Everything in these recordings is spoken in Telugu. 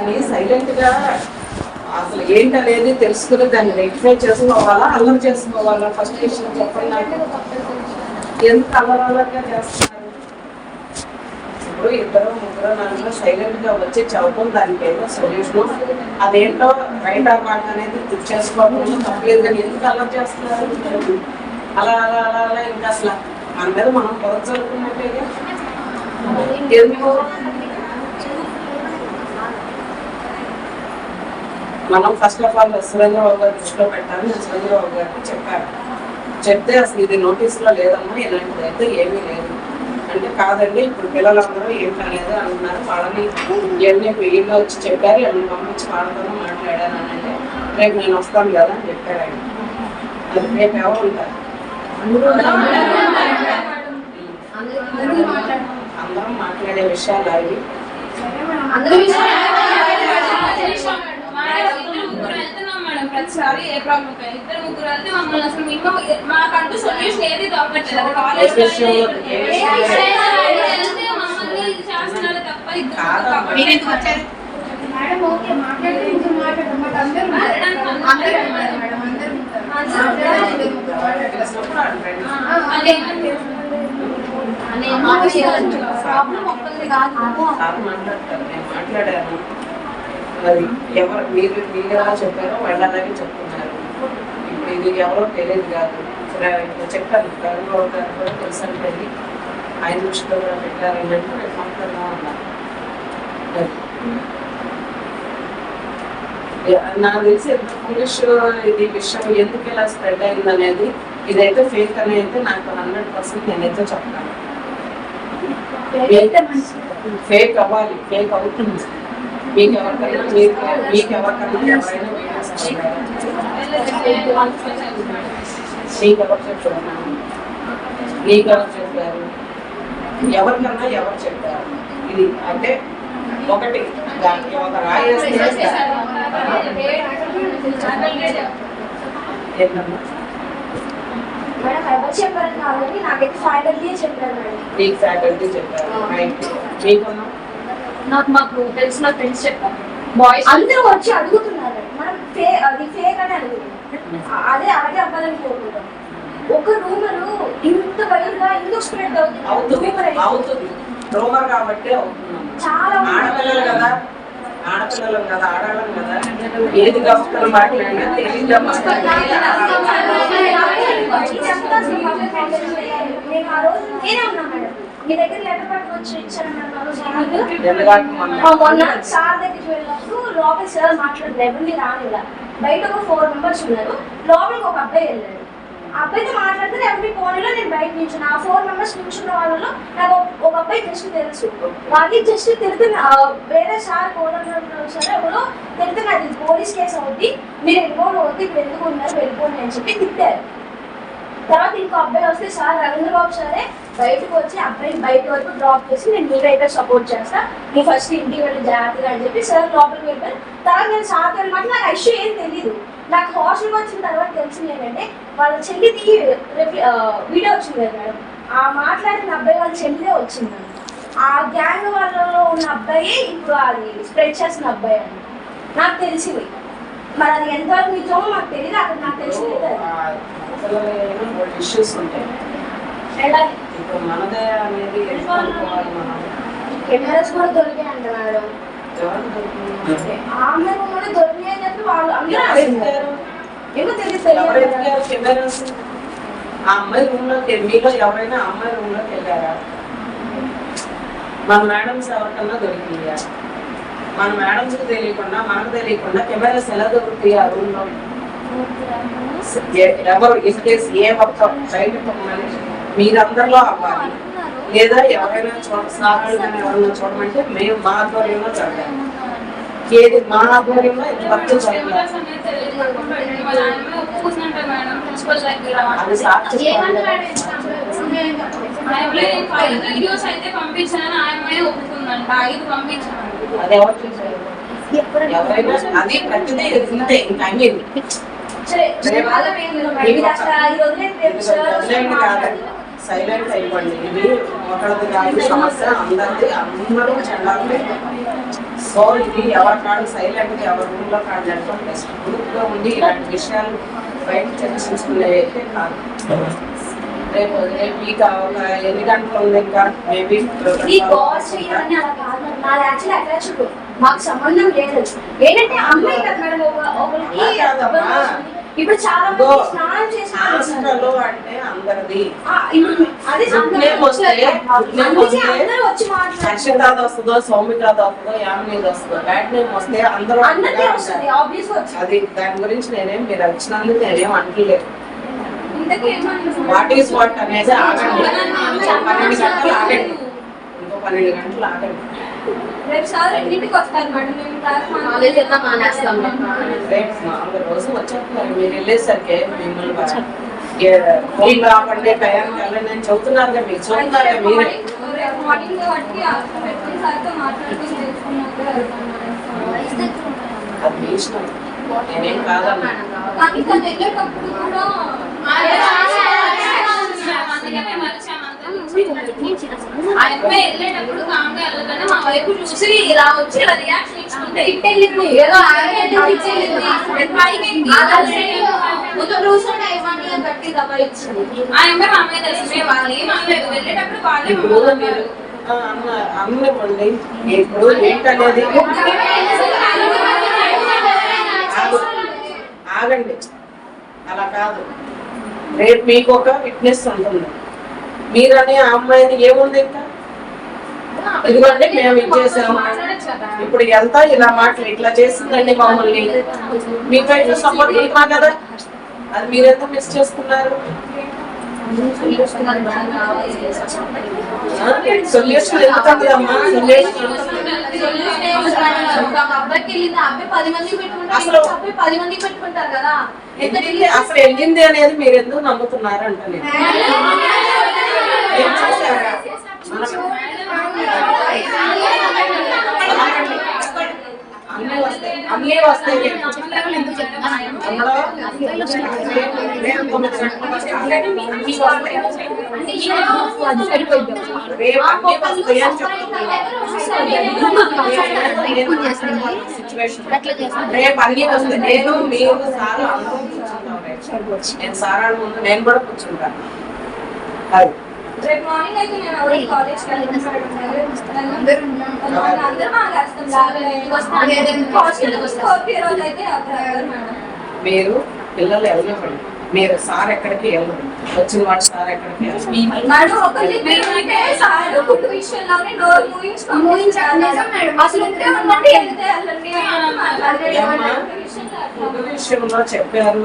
దాన్ని సైలెంట్ గా అసలు ఏంటనేది తెలుసుకుని దాన్ని రెక్టిఫై చేసుకోవాలా, అల్లరి చేసుకోవాలా? ఫస్ట్ విషయం చెప్పండి నాకు. ఎందుకు అల్లరల్లరిగా చేస్తున్నారు? ఇప్పుడు ఇద్దరు ముగ్గురు నలుగురు సైలెంట్ గా వచ్చి చదువుకుని దానికి ఏదో సొల్యూషన్ అదేంటో రైట్ ఆర్ రాంగ్ అనేది చేసుకోవడం తప్పలేదు, కానీ ఎందుకు అల్లరి చేస్తున్నారు? అలా అలా అలా అలా ఇంకా అసలు మన మీద మనం పొద చదువుకున్నట్టేగా. ఎందుకు మనం ఫస్ట్ ఆఫ్ ఆల్ సురేంద్రబాబు గారి దృష్టిలో పెట్టాలి. నేను సురేంద్రబాబు గారికి చెప్పాను. చెప్తే అసలు ఇది నోటీసులో లేదమ్మా, ఇలాంటిది అయితే ఏమీ లేదు అంటే, కాదండి ఇప్పుడు పిల్లలందరూ ఏం కాలేదు అంటున్నారు, వాళ్ళని ఇవన్నీ వీళ్ళు వచ్చి చెప్పారు, ఎవరిని పంపించి వాళ్ళతో మాట్లాడాను అని అంటే, రేపు నేను వస్తాను కదా అని చెప్పారు ఆయన. అది రేపు ఎవరు ఉంటారు? అందరం మాట్లాడే విషయాలు అవి. ప్రతిసారి ఏ ప్రాబ్లం ఇద్దరు ముగ్గురు వెళ్తే మమ్మల్ని అసలు మినిమం మాకంటూ సొల్యూషన్ ఏది దొరకట్లేదు. కాలేజ్ మమ్మల్ని ఇది చేస్తున్నారు తప్ప ఇద్దరు వచ్చారు. మాట్లాడాను అది ఎవరు మీరు ఎలా చెప్పారో వాళ్ళు అలాగే చెప్తున్నారు. ఇప్పుడు ఇది ఎవరో తెలియదు కాదు, ఇప్పుడు చెప్పాను కరుణబాబు గారు కూడా తెలుసంటే ఆయన దృష్టిలో కూడా పెట్టారని అంటే రేపు మాట్లాడదాం అన్నారు. నాకు తెలిసి ఎంత ఫులిష్ ఇది విషయం ఎందుకు ఇలా స్ప్రెడ్ అయింది అనేది, ఇదైతే ఫేక్ అని అయితే నాకు 100% నేనైతే చెప్తాను. ఫేక్ అవ్వాలి, ఫేక్ అవుతుంది. మీకు ఎవరికైనా ఎవరైనా మీకెవరు చెప్పారు? మీకెవరు చెప్పారు? ఎవరికన్నా ఎవరు చెప్పారు? ఇది అంటే ఒకటి దానికి ఒక రాయేస్తే మీకు ఫ్యాకల్టీ చెప్పారు. మీకన్నా నాకు మాకు తెలిసిన ఫ్రెండ్స్ చెప్పారు. బాయ్స్ అందరూ వచ్చి అడుగుతున్నారు, మనం అది ఫేక్ అని అడుగుతున్నాం. అదే అలాగే అవ్వాలని కోరుకుంటాం. ఒక రూమర్ ఇంత వైల్డ్గా ఎందుకు స్ప్రెడ్ అవుతుంది? రూమర్ కాబట్టి అవుతున్నాం. చాలా ఆడపిల్లలు కదా, ఆడపిల్లలు కదా, ఆడాలం కదా, ఏది కావాలి మాట్లాడినా తెలియదు. నేను ఆ రోజు నేనే ఉన్నా మేడం, మీ దగ్గర లెటర్ పట్టుకొచ్చి ఇచ్చాను మొన్న సార్ దగ్గరికి వెళ్ళినప్పుడు లోపల సార్ మాట్లాడుతున్నారు, ఎవరిని రానిలా. బయట ఒక 4 మెంబర్స్ ఉన్నారు, లోపలికి ఒక అబ్బాయి వెళ్ళాడు. ఆ అబ్బాయితో మాట్లాడితే ఎవరి ఫోన్లో నేను బయట నుంచి ఆ 4 మెంబర్స్ నుంచున్న వాళ్ళలో నాకు ఒక అబ్బాయి జస్ట్ తెలుసు. వాళ్ళకి జస్ట్ తిరుగుతున్న వేరే సార్ కోడన్నారు సరే ఎవరో తిరుగుతున్న అది పోలీస్ కేసు అవుద్ది, మీరు ఇన్వాల్వ్ అవుద్ది, ఇప్పుడు ఎందుకు ఉన్నారు వెళ్ళిపోండి అని చెప్పి తిట్టారు. తర్వాత ఇంకో అబ్బాయి వస్తే సార్ రవీంద్రబాబు సరే బయటకు వచ్చి అబ్బాయిని బయట వరకు డ్రాప్ చేసి నేను మీకైతే సపోర్ట్ చేస్తా, నువ్వు ఫస్ట్ ఇంటికి వెళ్ళి జాగ్రత్తగా అని చెప్పి సార్ లోపలికి వెళ్ళారు. తర్వాత నేను సార్ అనమాట నాకు ఇష్యూ ఏం తెలియదు. నాకు హాస్టల్కి వచ్చిన తర్వాత తెలిసింది ఏంటంటే వాళ్ళ చెల్లిది వీడియో వచ్చింది కదా మేడం, ఆ మాట్లాడిన అబ్బాయి వాళ్ళ చెల్లిదే వచ్చింది. ఆ గ్యాంగ్ వాళ్ళలో ఉన్న అబ్బాయి ఇప్పుడు అది స్ప్రెడ్ చేసిన అబ్బాయి అని నాకు తెలిసింది. మరి అది ఎంతవరకు నిజమో నాకు తెలియదు, అక్కడ నాకు తెలిసింది ఇష్యూస్ ఉంటాయి. ఇప్పుడు మనదే అనేది కెమెరాస్ కూడా దొరికాయి అంట మేడం. ఆమె కూడా దొరికాయని చెప్పి వాళ్ళు అందరూ ఏమో తెలియదు. ఆ అమ్మాయి రూమ్ లోకి మీలో ఎవరైనా అమ్మాయి రూమ్ లోకి వెళ్ళారా? మన మేడమ్స్ ఎవరికన్నా దొరికిందా? మన మేడమ్స్ తెలియకుండా మనకు తెలియకుండా కెమెరాస్ ఎలా దొరుకుతాయి ఆ రూమ్ లో? ఎవరు ఇన్ కేసు ఏ ఒక్క బయట మీరందరిలో అవ్వాలి, లేదా ఎవరైనా సార్లు కానీ ఎవరైనా చూడమంటే మేము మా ఆధ్వర్యంలో జరగాలి. ఏది మా ఆధ్వర్యంలో ఇంతవరకు జరగాలి. అది సాక్షి అది ఎవరు చూసారు? ఎవరైనా అది ప్రతిదీ ఇంతే. ఇంకా సైలెంట్ అయిపోండి. ఇది ఒకరిది కాదు సమస్య, అందరిది. అందరూ చెండాలి. సో ఇది ఎవరి కాడు సైలెంట్ గా ఎవరి రూమ్లో కాడు జరగడం బెస్ట్. గ్రూప్ గా ఉండి ఇలాంటి విషయాలు బయట చర్చించుకునేవి అయితే కాదు. రేపు మీకు ఒక ఎన్ని గంటలు ఉంది ఇంకా మేబీ మాకు సంబంధం లేదు. ఏంటంటే అమ్మాయి కదా మేడం, ఒకరికి ఇప్పుడు చాలా మంది స్నానం హాస్టల్లో అంటే అందరిది అదే అందరూ వచ్చి అక్షతాది వస్తుందో సౌమికాది వస్తుందో యామినీది వస్తుందో బ్యాడ్ నేమ్ వస్తే అందరూ అది దాని గురించి నేనేం మీరు వచ్చినందుకు నేనేం అంటలేదు. వాట్ ఈస్ వాట్ అనేది ఆగండి. 12 గంటలు ఆగండి, ఇంకో 12 గంటలు ఆగండి. రేపు సార్ ఇంటికి వస్తారు మేడం, మేము రేపు 4 రోజులు వచ్చేస్తున్నారు. మీరు వెళ్ళేసరికి మిమ్మల్ని ఫోన్ రావండి టయానికి వెళ్ళండి అని చెబుతున్నారుగా, మీకు చూస్తున్నారుగా మీరే. రేపు మార్నింగ్ వాటికి పెట్టుకుని సార్తో మాట్లాడుకుని తెలుసుకున్నాక అది మీ ఇష్టం, నేనేం కాదన్నా. కానీ తను వెళ్ళేటప్పుడు కూడా అందుకే మేము వచ్చాము. ఆ అమ్మాయి వెళ్ళేటప్పుడు కాంగా వెళ్ళగానే మా వైపు చూసి ఇలా వచ్చి ఇలా రియాక్షన్ ఇచ్చుకుంటే ఏదో ఆ అమ్మాయి మా అమ్మాయి తెలిసి వాళ్ళు ఏం అనలేదు. వెళ్ళేటప్పుడు వాళ్ళే మీరు అన్నివ్వండి. ఇప్పుడు ఏంటనేది ఆగండి, అలా కాదు. రేపు మీకు ఒక విట్నెస్ ఉంటుంది. మీరని ఆ అమ్మాయిని ఏముంది ఇంకా ఇదిగోండి మేము ఇచ్చేసాము, ఇప్పుడు వెళ్తా ఇలా మాటలు ఇట్లా చేసిందండి మమ్మల్ని, మీకైతే సపోర్ట్ ఇవ్వమా కదా, అది మీరెంత మిస్ చేసుకున్నారు. సొల్యూషన్ ఎందుకమ్మా? అసలు వెళ్ళింది అనేది మీరు ఎందుకు నమ్ముతున్నారు అంటే అన్నీ వస్తాయి. రేపు అన్ని వస్తాయి. నేను మీరు సార్ అందరూ కూర్చుంటాం. నేను సార్ ముందు నేను కూడా కూర్చుంటాను. అది రేపు మార్నింగ్ అయితే నేను కాలేజ్కి మీరు పిల్లలు వెళ్ళకండి, మీరు సార్ ఎక్కడికి వెళ్ళండి, వచ్చిన వాడు సార్ ఎక్కడికి విషయంలో చెప్పారు.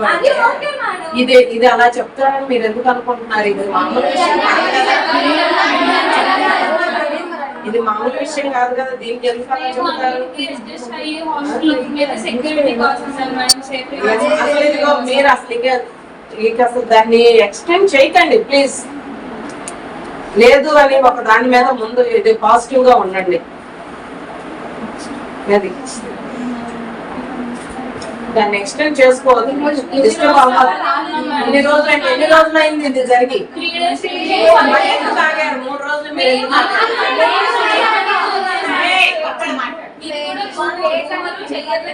ఇది అలా చెప్తారని మీరు ఎందుకు అనుకుంటున్నారు? ఇది మామూలు విషయం కాదు కదా, ఇది మామూలు విషయం కాదు కదా, దీనికి ఎందుకు అలా చెప్తారు? అసలు ఇదిగో మీరు అసలు దాన్ని ఎక్స్టెండ్ చేయకండి ప్లీజ్. లేదు అని ఒక దాని మీద ముందు ఇది పాజిటివ్ గా ఉండండి. అది దాన్ని ఎక్స్టెండ్ చేసుకోవద్దు. డిస్టర్బ్ అవ్వాలి. ఎన్ని రోజులు అయింది ఇది జరిగి? 3 రోజులు మీరు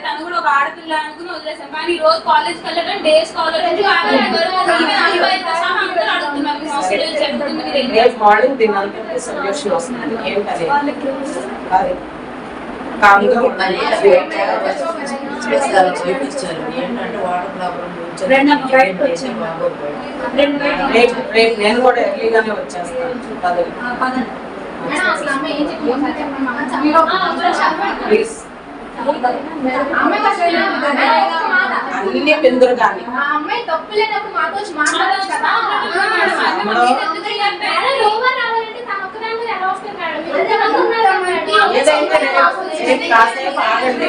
తను కూడా ఒక ఆడపిల్ల అనుకుని వదిలేసాం. కానీ ఈ రోజు కాలేజ్కి వెళ్ళడం డే స్కాలర్ మార్నింగ్ దీని సొల్యూషన్ వస్తుంది. ఏంటది అది కామ్గా ఉండాలి. రేపు నేను కూడా ఎర్లీగానే వచ్చేస్తాను. ప్లీజ్ అన్ని పెందురు కానీ అమ్మాయి తప్పు లేనప్పుడు మాతో మాట్లాడచ్చు కదా. కాసేపు ఆగండి,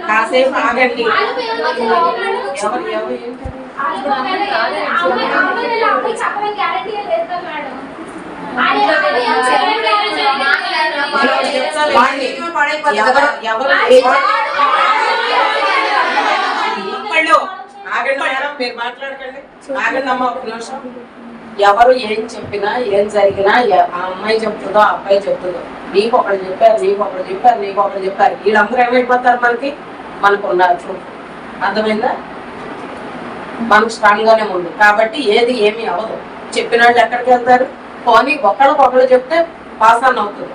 కాసేపు ఆగండి. చెప్పడానికి గ్యారెంటీ లేదు కదా మేడం. మీరు మాట్లాడకండి, ఆగండి అమ్మ ఒక నిమిషం. ఎవరు ఏం చెప్పినా ఏం జరిగినా ఆ అమ్మాయి చెప్తుందో ఆ అబ్బాయి చెప్తుందో నీకు ఒకళ్ళు చెప్పారు, నీకు ఒకళ్ళు చెప్పారు, నీకు ఒకళ్ళు చెప్పారు. వీళ్ళందరూ ఏమైపోతారు మనకు ఉండాలి. అర్థమైందా? మనం స్ట్రాంగ్ గానే ఉంది కాబట్టి ఏది ఏమీ అవ్వదు. చెప్పిన వాళ్ళు ఎక్కడికి వెళ్తారు? పోనీ ఒకళ్ళు చెప్తే పాస్ ఆన్ అవుతుంది.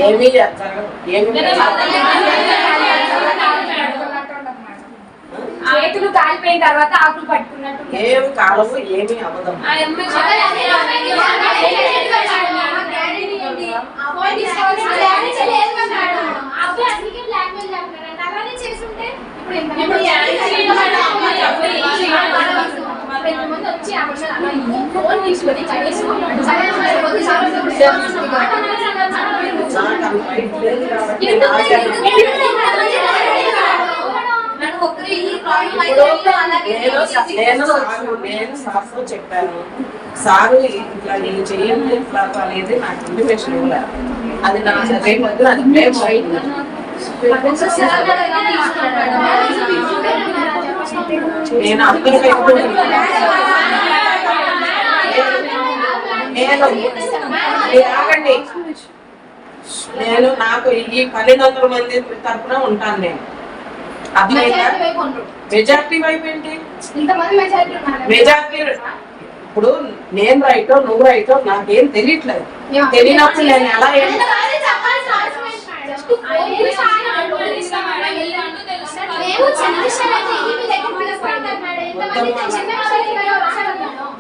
ఏమీ జరగదు. చేతులు కాలిపోయిన తర్వాత ఆకులు పట్టుకున్నట్టు ఏమి కాలము, ఏమీ అవ్వదు. నేను సార్తో చెప్పాను, సారు ఇట్లా నేను చెయ్యండి ఇట్లా అనేది నాకు ఇంటిమేషన్ ఇవ్వలేదు. అది నా రేపు అది బ్లేమ్ అయింది. నేను అందరికీ ఆగండి. నేను నాకు ఈ 1200 మంది తరఫున ఉంటాను. నేను అర్థమైందా? మెజార్టీ వైపు ఏంటి? మెజార్టీ ఇప్పుడు నేను రైటో నువ్వు రైటో నాకేం తెలియట్లేదు. తెలియనప్పుడు నేను ఎలా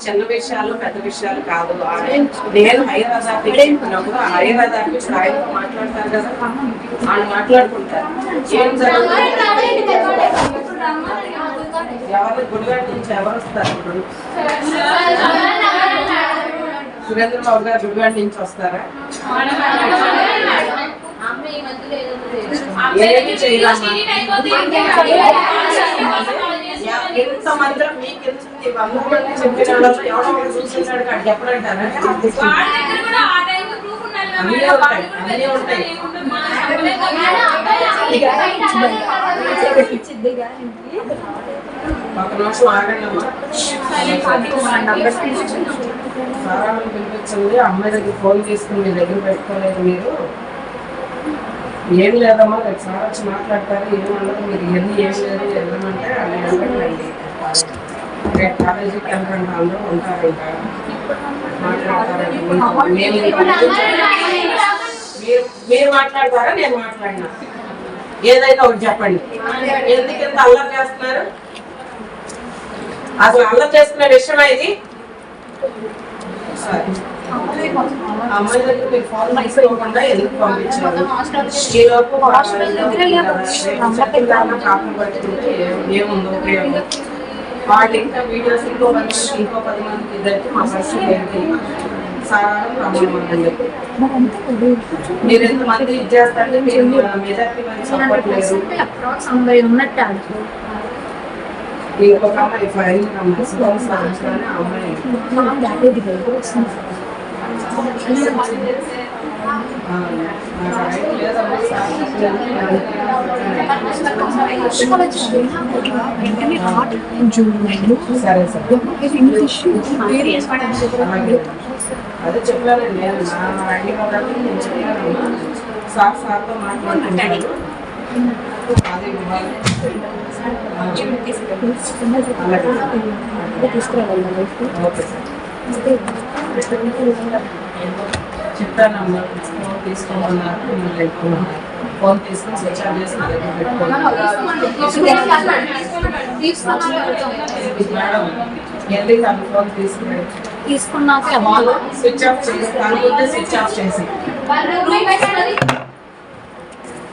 చిన్న విషయాలు పెద్ద విషయాలు కాదు. నేను హైయర్ అథారిటీ చెప్పినప్పుడు ఆ హైయర్ అథారిటీ ఆయనతో మాట్లాడతారు కదా, వాళ్ళు మాట్లాడుకుంటారు. ఏం జరుగుతుంది? ఎవరు గుడివాడ నుంచి ఎవరు వస్తారు? ఇప్పుడు సురేంద్రబాబు గారు గుడివాడ నుంచి వస్తారా? ఏమి చేయాలమ్మా? ఎంతమంది మీకు చెప్పిన ఎవరో ఒకటి చూసేసాడు కాదు చెప్పడంటారా? అన్నీ ఉంటాయి, అన్నీ ఉంటాయి. ఒక నిమిషం ఆగండి. సారాలను పిలిపించండి. అమ్మాయి దగ్గర ఫోన్ చేసుకుని మీ దగ్గర పెట్టుకోలేదు మీరు. ఏం లేదమ్మా, రేపు సార్ వచ్చి మాట్లాడతారు. ఏమన్నది మీరు ఎన్ని ఏం లేదు వెళ్ళమంటే అలా వెళ్ళండి. రేపు కాలేజీకి వెళ్ళండి, అందరూ ఉంటారు. ఇంకా మాట్లాడతారండి. మీరు మాట్లాడతారా నేను మాట్లాడినా? ఏదైనా ఒకటి చెప్పండి. ఎందుకు ఇంత అల్లరి చేస్తున్నారు? అసలు అల్లరి చేసుకునే విషయమా ఇది? అమ్మాయి దగ్గర మీరు ఫోన్ తీసుకోకుండా ఎందుకు పంపించారు? ఈలోపు కాపీ పట్టుకుంటే ఏముందో ఉపయోగం? వాళ్ళు ఇంకా వీడియోస్ ఇంకో 10 మందికి ఇద్దరికి మా పరిస్థితి ఏంటి? సారం రమ్మని మీరు ఎంతమంది ఇది చేస్తారంటే మీరు మెజార్టీ మంది సపోర్ట్ లేదు. ఇంకొక అమ్మాయి ఫైల్ అమ్మాయి సరే సార్ అదే చెప్పానండి. నేను నా ఐడి కాబట్టి నేను చెప్పాను. సార్తో మాట్లాడుతున్నాను. అది చెప్తానమ్మా. ఫోన్ తీసుకోమన్నారు, ఫోన్ తీసుకొని స్విచ్ ఆఫ్ చేసి నా దగ్గర పెట్టుకోవాలి. మేడం ఫోన్ తీసుకున్నాక స్విచ్ ఆఫ్ చేసి అనుకుంటే స్విచ్ ఆఫ్ చేసి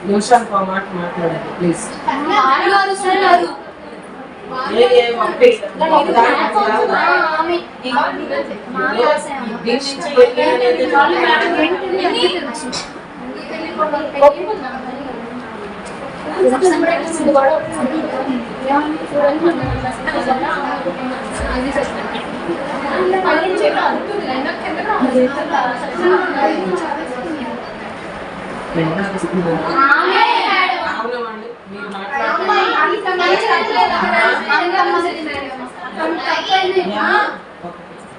నిమిషాలు ఒక మాట మాట్లాడండి ప్లీజ్.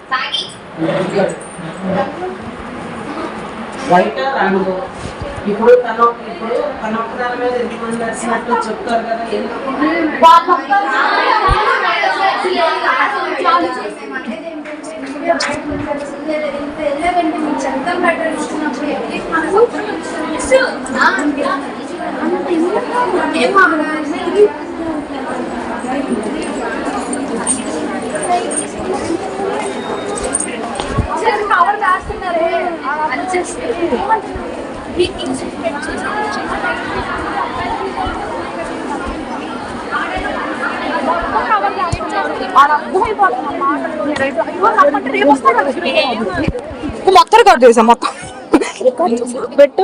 సాగి బయట రంగు ఇప్పుడు తన ఒక్కదాని మీద ఎంతమంది నడిచినట్టు చెప్తారు కదా ఎందుకు కవర్ రాస్తున్నారు మొత్తం రికార్డ్ చేసాం మొత్తం పెట్టు